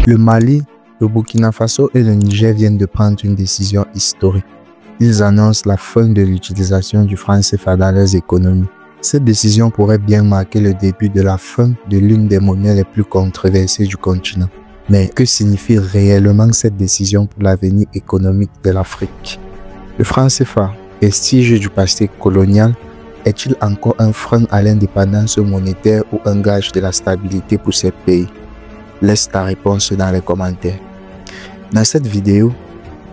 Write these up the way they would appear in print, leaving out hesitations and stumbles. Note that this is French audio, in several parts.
Le Mali, le Burkina Faso et le Niger viennent de prendre une décision historique. Ils annoncent la fin de l'utilisation du franc CFA dans leurs économies. Cette décision pourrait bien marquer le début de la fin de l'une des monnaies les plus controversées du continent. Mais que signifie réellement cette décision pour l'avenir économique de l'Afrique? Le franc CFA, vestige du passé colonial, est-il encore un frein à l'indépendance monétaire ou un gage de la stabilité pour ces pays? Laisse ta réponse dans les commentaires. Dans cette vidéo,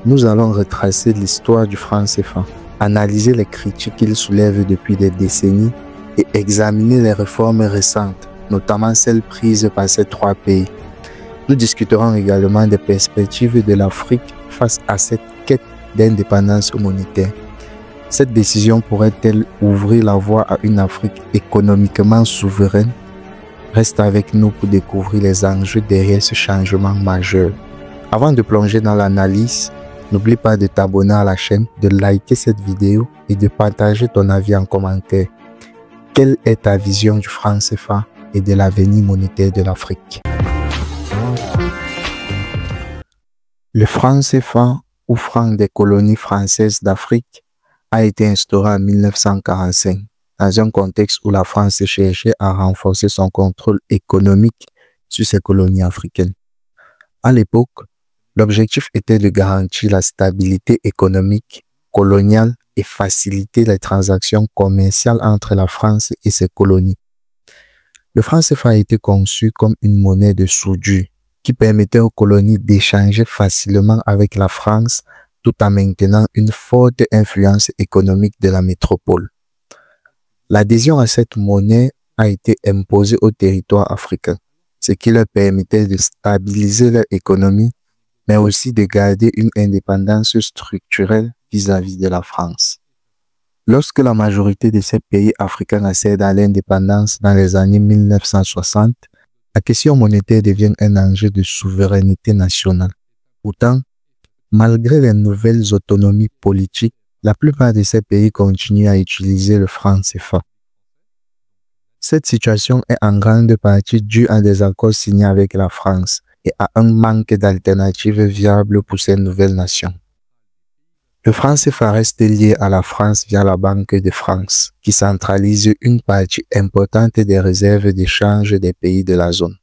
nous allons retracer l'histoire du franc CFA, analyser les critiques qu'il soulève depuis des décennies et examiner les réformes récentes, notamment celles prises par ces trois pays. Nous discuterons également des perspectives de l'Afrique face à cette quête d'indépendance monétaire. Cette décision pourrait-elle ouvrir la voie à une Afrique économiquement souveraine? Reste avec nous pour découvrir les enjeux derrière ce changement majeur. Avant de plonger dans l'analyse, n'oublie pas de t'abonner à la chaîne, de liker cette vidéo et de partager ton avis en commentaire. Quelle est ta vision du franc CFA et de l'avenir monétaire de l'Afrique? Le franc CFA, ou franc des colonies françaises d'Afrique, a été instauré en 1945, dans un contexte où la France cherchait à renforcer son contrôle économique sur ses colonies africaines. À l'époque, l'objectif était de garantir la stabilité économique coloniale et faciliter les transactions commerciales entre la France et ses colonies. Le franc CFA a été conçu comme une monnaie de soudure qui permettait aux colonies d'échanger facilement avec la France tout en maintenant une forte influence économique de la métropole. L'adhésion à cette monnaie a été imposée aux territoires africains, ce qui leur permettait de stabiliser leur économie, mais aussi de garder une indépendance structurelle vis-à-vis de la France. Lorsque la majorité de ces pays africains accèdent à l'indépendance dans les années 1960, la question monétaire devient un enjeu de souveraineté nationale. Pourtant, malgré les nouvelles autonomies politiques, la plupart de ces pays continuent à utiliser le franc CFA. Cette situation est en grande partie due à des accords signés avec la France et à un manque d'alternatives viables pour ces nouvelles nations. Le franc CFA reste lié à la France via la Banque de France, qui centralise une partie importante des réserves d'échange des pays de la zone.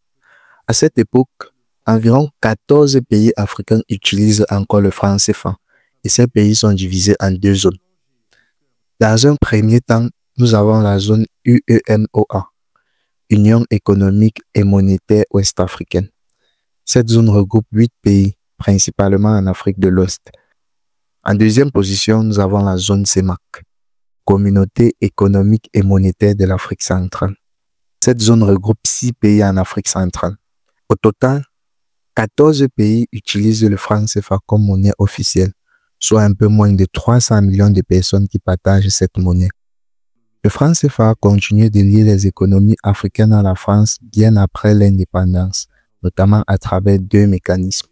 À cette époque, environ 14 pays africains utilisent encore le franc CFA, et ces pays sont divisés en deux zones. Dans un premier temps, nous avons la zone UEMOA, Union économique et monétaire ouest-africaine. Cette zone regroupe 8 pays, principalement en Afrique de l'Ouest. En deuxième position, nous avons la zone CEMAC, Communauté économique et monétaire de l'Afrique centrale. Cette zone regroupe 6 pays en Afrique centrale. Au total, 14 pays utilisent le franc CFA comme monnaie officielle, soit un peu moins de 300 millions de personnes qui partagent cette monnaie. Le franc CFA a continué de lier les économies africaines à la France bien après l'indépendance, notamment à travers deux mécanismes.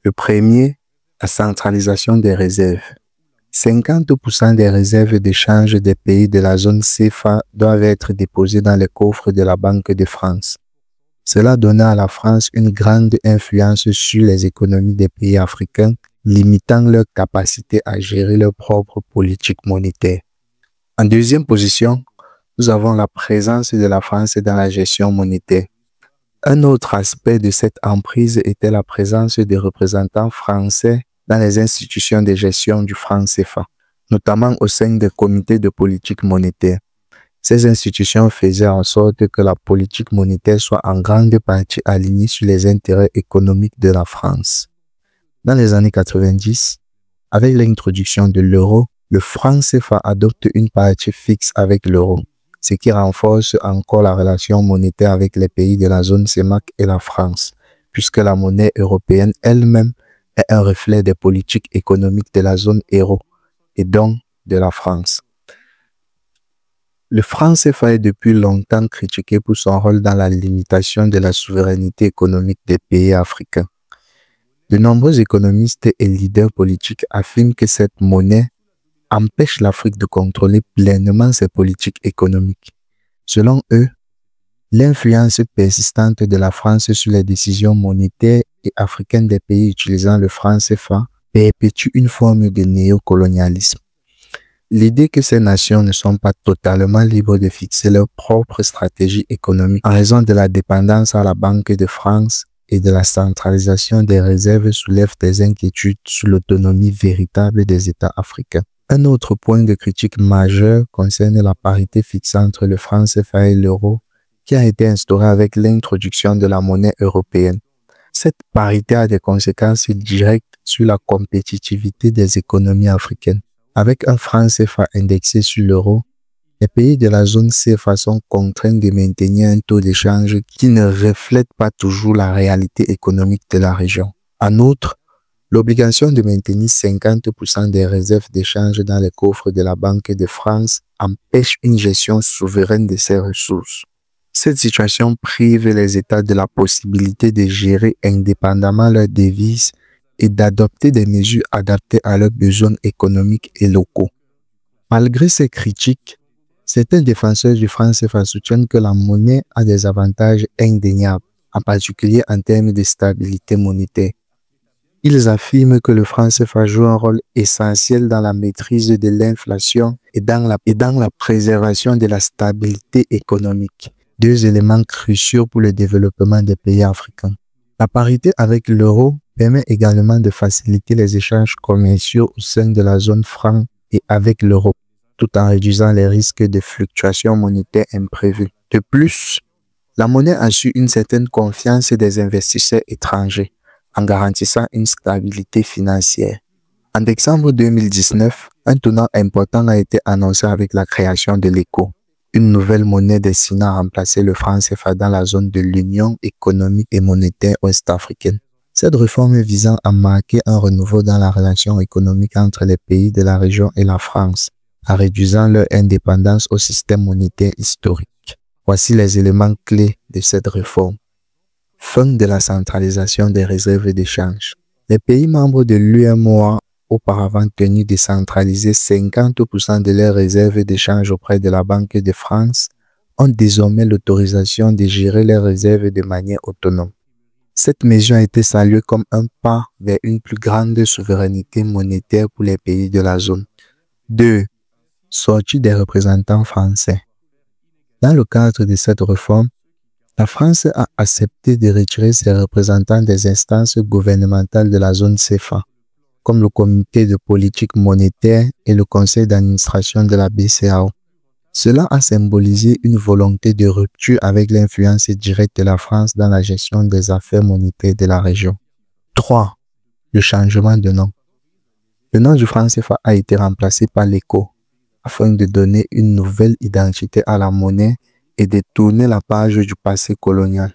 Le premier, la centralisation des réserves. 50% des réserves d'échange des pays de la zone CFA doivent être déposées dans les coffres de la Banque de France. Cela donnait à la France une grande influence sur les économies des pays africains, limitant leur capacité à gérer leur propre politique monétaire. En deuxième position, nous avons la présence de la France dans la gestion monétaire. Un autre aspect de cette emprise était la présence des représentants français dans les institutions de gestion du franc CFA, notamment au sein des comités de politique monétaire. Ces institutions faisaient en sorte que la politique monétaire soit en grande partie alignée sur les intérêts économiques de la France. Dans les années 90, avec l'introduction de l'euro, le franc CFA adopte une partie fixe avec l'euro, ce qui renforce encore la relation monétaire avec les pays de la zone CEMAC et la France, puisque la monnaie européenne elle-même est un reflet des politiques économiques de la zone euro et donc de la France. Le franc CFA est depuis longtemps critiqué pour son rôle dans la limitation de la souveraineté économique des pays africains. De nombreux économistes et leaders politiques affirment que cette monnaie empêche l'Afrique de contrôler pleinement ses politiques économiques. Selon eux, L'influence persistante de la France sur les décisions monétaires et africaines des pays utilisant le franc CFA perpétue une forme de néocolonialisme. L'idée que ces nations ne sont pas totalement libres de fixer leur propre stratégie économique en raison de la dépendance à la Banque de France et de la centralisation des réserves soulève des inquiétudes sur l'autonomie véritable des États africains. Un autre point de critique majeur concerne la parité fixée entre le franc CFA et l'euro qui a été instaurée avec l'introduction de la monnaie européenne. Cette parité a des conséquences directes sur la compétitivité des économies africaines. Avec un franc CFA indexé sur l'euro, les pays de la zone CFA sont contraints de maintenir un taux d'échange qui ne reflète pas toujours la réalité économique de la région. En outre, l'obligation de maintenir 50% des réserves d'échange dans les coffres de la Banque de France empêche une gestion souveraine de ces ressources. Cette situation prive les États de la possibilité de gérer indépendamment leurs devises et d'adopter des mesures adaptées à leurs besoins économiques et locaux. Malgré ces critiques, certains défenseurs du franc CFA soutiennent que la monnaie a des avantages indéniables, en particulier en termes de stabilité monétaire. Ils affirment que le franc CFA joue un rôle essentiel dans la maîtrise de l'inflation et dans la préservation de la stabilité économique, deux éléments cruciaux pour le développement des pays africains. La parité avec l'euro permet également de faciliter les échanges commerciaux au sein de la zone franc et avec l'Europe, tout en réduisant les risques de fluctuations monétaires imprévues. De plus, la monnaie assure une certaine confiance des investisseurs étrangers en garantissant une stabilité financière. En décembre 2019, un tournant important a été annoncé avec la création de l'ECO, une nouvelle monnaie destinée à remplacer le franc CFA dans la zone de l'Union économique et monétaire ouest-africaine. Cette réforme visant à marquer un renouveau dans la relation économique entre les pays de la région et la France, en réduisant leur indépendance au système monétaire historique. Voici les éléments clés de cette réforme. Fin de la centralisation des réserves d'échange. Les pays membres de l'UEMOA, auparavant tenus de centraliser 50% de leurs réserves d'échange auprès de la Banque de France, ont désormais l'autorisation de gérer leurs réserves de manière autonome. Cette mesure a été saluée comme un pas vers une plus grande souveraineté monétaire pour les pays de la zone. 2. Sortie des représentants français. Dans le cadre de cette réforme, la France a accepté de retirer ses représentants des instances gouvernementales de la zone CFA, comme le comité de politique monétaire et le conseil d'administration de la BCEAO. Cela a symbolisé une volonté de rupture avec l'influence directe de la France dans la gestion des affaires monétaires de la région. 3. Le changement de nom. Le nom du franc CFA a été remplacé par l'ECO, afin de donner une nouvelle identité à la monnaie et de tourner la page du passé colonial.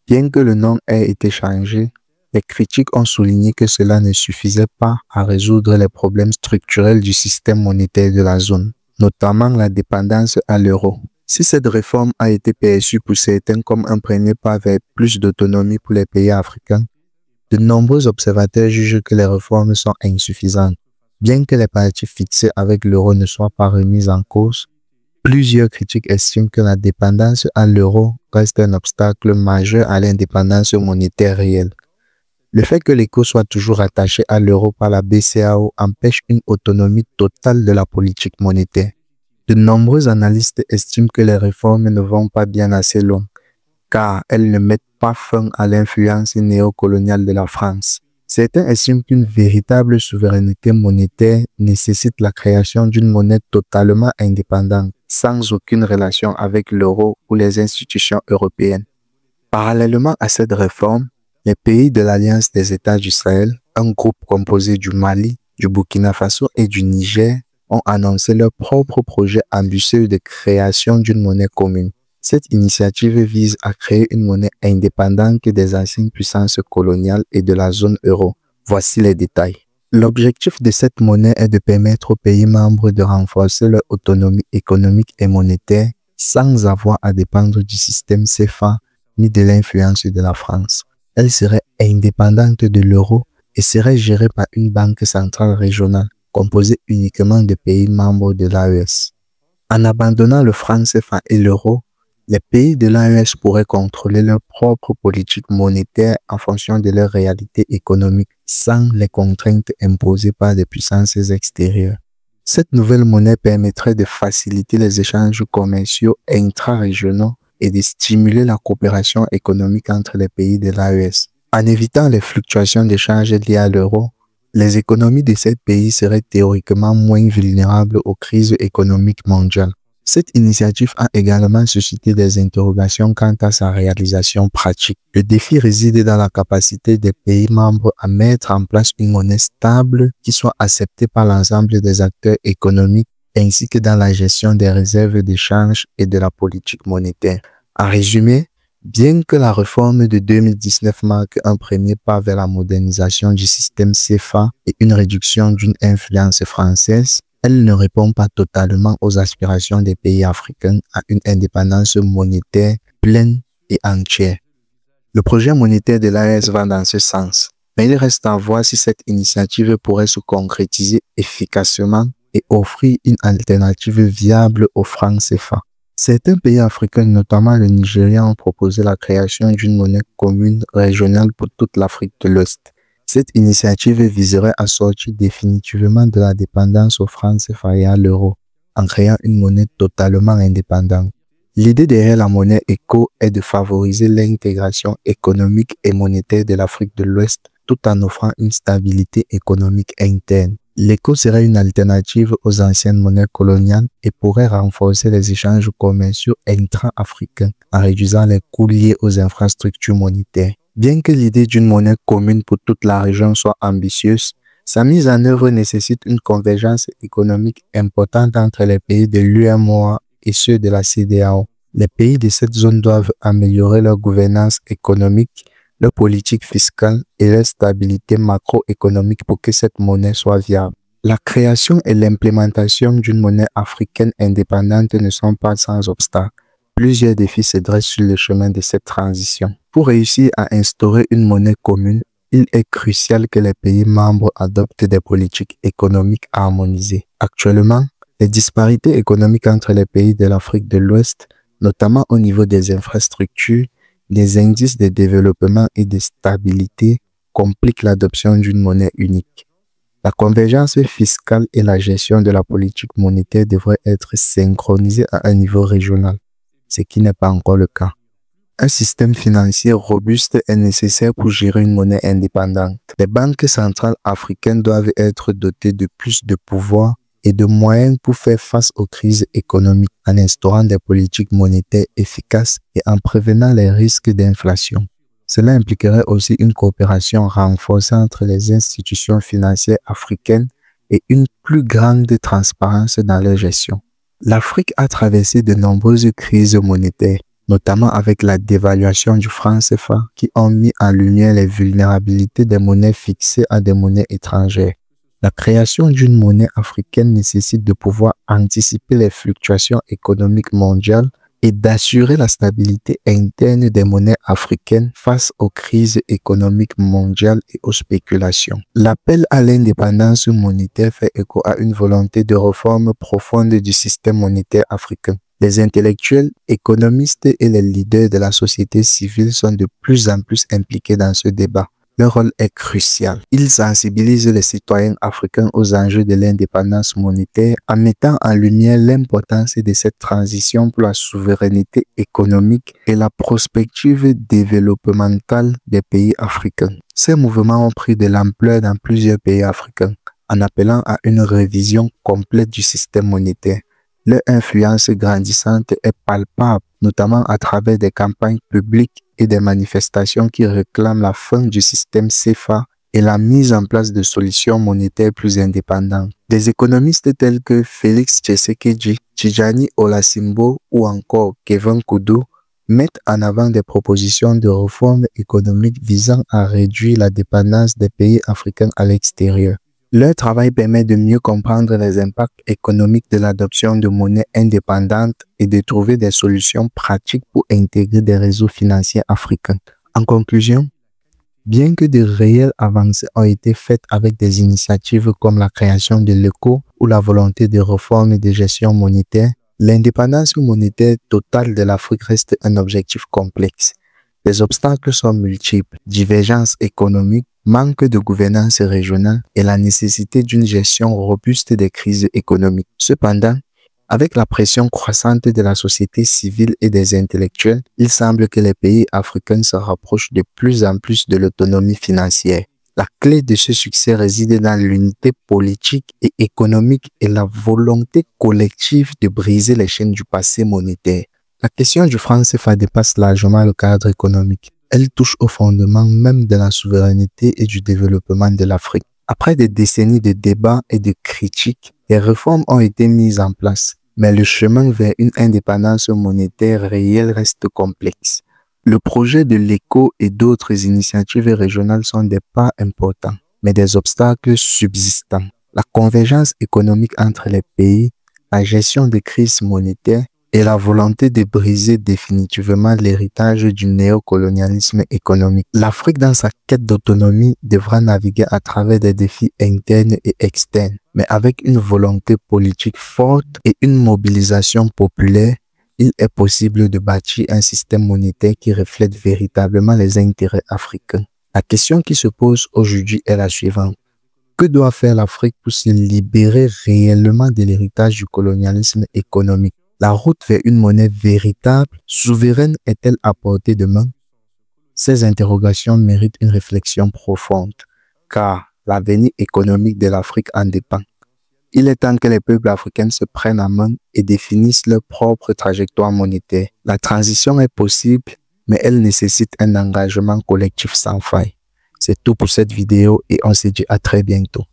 Bien que le nom ait été changé, les critiques ont souligné que cela ne suffisait pas à résoudre les problèmes structurels du système monétaire de la zone, notamment la dépendance à l'euro. Si cette réforme a été perçue pour certains comme un premier pas vers plus d'autonomie pour les pays africains, de nombreux observateurs jugent que les réformes sont insuffisantes. Bien que les parties fixées avec l'euro ne soient pas remises en cause, plusieurs critiques estiment que la dépendance à l'euro reste un obstacle majeur à l'indépendance monétaire réelle. Le fait que l'ECO soit toujours attaché à l'euro par la BCEAO empêche une autonomie totale de la politique monétaire. De nombreux analystes estiment que les réformes ne vont pas bien assez loin, car elles ne mettent pas fin à l'influence néocoloniale de la France. Certains estiment qu'une véritable souveraineté monétaire nécessite la création d'une monnaie totalement indépendante, sans aucune relation avec l'euro ou les institutions européennes. Parallèlement à cette réforme, les pays de l'Alliance des États du Sahel, un groupe composé du Mali, du Burkina Faso et du Niger, ont annoncé leur propre projet ambitieux de création d'une monnaie commune. Cette initiative vise à créer une monnaie indépendante des anciennes puissances coloniales et de la zone euro. Voici les détails. L'objectif de cette monnaie est de permettre aux pays membres de renforcer leur autonomie économique et monétaire sans avoir à dépendre du système CFA ni de l'influence de la France. Elle serait indépendante de l'euro et serait gérée par une banque centrale régionale composée uniquement de pays membres de l'AES. En abandonnant le franc CFA et l'euro, Les pays de l'AES pourraient contrôler leur propre politique monétaire en fonction de leur réalité économique, sans les contraintes imposées par des puissances extérieures. Cette nouvelle monnaie permettrait de faciliter les échanges commerciaux intra-régionaux et de stimuler la coopération économique entre les pays de l'AES. En évitant les fluctuations d'échange liées à l'euro, les économies de ces pays seraient théoriquement moins vulnérables aux crises économiques mondiales. Cette initiative a également suscité des interrogations quant à sa réalisation pratique. Le défi réside dans la capacité des pays membres à mettre en place une monnaie stable qui soit acceptée par l'ensemble des acteurs économiques ainsi que dans la gestion des réserves d'échange et de la politique monétaire. En résumé, bien que la réforme de 2019 marque un premier pas vers la modernisation du système CFA et une réduction d'une influence française, elle ne répond pas totalement aux aspirations des pays africains à une indépendance monétaire pleine et entière. Le projet monétaire de l'AES va dans ce sens, mais il reste à voir si cette initiative pourrait se concrétiser efficacement et offrir une alternative viable au franc CFA. Certains pays africains, notamment le Nigeria, ont proposé la création d'une monnaie commune régionale pour toute l'Afrique de l'Ouest. Cette initiative viserait à sortir définitivement de la dépendance au franc CFA et à l'euro, en créant une monnaie totalement indépendante. L'idée derrière la monnaie ECO est de favoriser l'intégration économique et monétaire de l'Afrique de l'Ouest tout en offrant une stabilité économique interne. L'ECO serait une alternative aux anciennes monnaies coloniales et pourrait renforcer les échanges commerciaux intra-africains en réduisant les coûts liés aux infrastructures monétaires. Bien que l'idée d'une monnaie commune pour toute la région soit ambitieuse, sa mise en œuvre nécessite une convergence économique importante entre les pays de l'UEMOA et ceux de la CEDEAO. Les pays de cette zone doivent améliorer leur gouvernance économique, leur politique fiscale et leur stabilité macroéconomique pour que cette monnaie soit viable. La création et l'implémentation d'une monnaie africaine indépendante ne sont pas sans obstacle. Plusieurs défis se dressent sur le chemin de cette transition. Pour réussir à instaurer une monnaie commune, il est crucial que les pays membres adoptent des politiques économiques harmonisées. Actuellement, les disparités économiques entre les pays de l'Afrique de l'Ouest, notamment au niveau des infrastructures, des indices de développement et de stabilité, compliquent l'adoption d'une monnaie unique. La convergence fiscale et la gestion de la politique monétaire devraient être synchronisées à un niveau régional, ce qui n'est pas encore le cas. Un système financier robuste est nécessaire pour gérer une monnaie indépendante. Les banques centrales africaines doivent être dotées de plus de pouvoir et de moyens pour faire face aux crises économiques en instaurant des politiques monétaires efficaces et en prévenant les risques d'inflation. Cela impliquerait aussi une coopération renforcée entre les institutions financières africaines et une plus grande transparence dans leur gestion. L'Afrique a traversé de nombreuses crises monétaires, notamment avec la dévaluation du franc CFA qui ont mis en lumière les vulnérabilités des monnaies fixées à des monnaies étrangères. La création d'une monnaie africaine nécessite de pouvoir anticiper les fluctuations économiques mondiales et d'assurer la stabilité interne des monnaies africaines face aux crises économiques mondiales et aux spéculations. L'appel à l'indépendance monétaire fait écho à une volonté de réforme profonde du système monétaire africain. Les intellectuels, économistes et les leaders de la société civile sont de plus en plus impliqués dans ce débat. Leur rôle est crucial. Ils sensibilisent les citoyens africains aux enjeux de l'indépendance monétaire en mettant en lumière l'importance de cette transition pour la souveraineté économique et la prospective développementale des pays africains. Ces mouvements ont pris de l'ampleur dans plusieurs pays africains en appelant à une révision complète du système monétaire. Leur influence grandissante est palpable, notamment à travers des campagnes publiques et des manifestations qui réclament la fin du système CFA et la mise en place de solutions monétaires plus indépendantes. Des économistes tels que Félix Tshisekedi, Tijani Olasimbo ou encore Kevin Koudou mettent en avant des propositions de réforme économique visant à réduire la dépendance des pays africains à l'extérieur. Leur travail permet de mieux comprendre les impacts économiques de l'adoption de monnaies indépendantes et de trouver des solutions pratiques pour intégrer des réseaux financiers africains. En conclusion, bien que de réelles avancées ont été faites avec des initiatives comme la création de l'ECO ou la volonté de réforme et de gestion monétaire, L'indépendance monétaire totale de l'Afrique reste un objectif complexe. Les obstacles sont multiples: divergences économiques, manque de gouvernance régionale et la nécessité d'une gestion robuste des crises économiques. Cependant, avec la pression croissante de la société civile et des intellectuels, il semble que les pays africains se rapprochent de plus en plus de l'autonomie financière. La clé de ce succès réside dans l'unité politique et économique et la volonté collective de briser les chaînes du passé monétaire. La question du franc CFA dépasse largement le cadre économique. Elle touche au fondement même de la souveraineté et du développement de l'Afrique. Après des décennies de débats et de critiques, des réformes ont été mises en place, mais le chemin vers une indépendance monétaire réelle reste complexe. Le projet de l'ECO et d'autres initiatives régionales sont des pas importants, mais des obstacles subsistants. La convergence économique entre les pays, la gestion des crises monétaires et la volonté de briser définitivement l'héritage du néocolonialisme économique. L'Afrique, dans sa quête d'autonomie, devra naviguer à travers des défis internes et externes, mais avec une volonté politique forte et une mobilisation populaire, il est possible de bâtir un système monétaire qui reflète véritablement les intérêts africains. La question qui se pose aujourd'hui est la suivante. Que doit faire l'Afrique pour se libérer réellement de l'héritage du colonialisme économique? La route vers une monnaie véritable, souveraine, est-elle à portée de main? Ces interrogations méritent une réflexion profonde, car l'avenir économique de l'Afrique en dépend. Il est temps que les peuples africains se prennent en main et définissent leur propre trajectoire monétaire. La transition est possible, mais elle nécessite un engagement collectif sans faille. C'est tout pour cette vidéo et on se dit à très bientôt.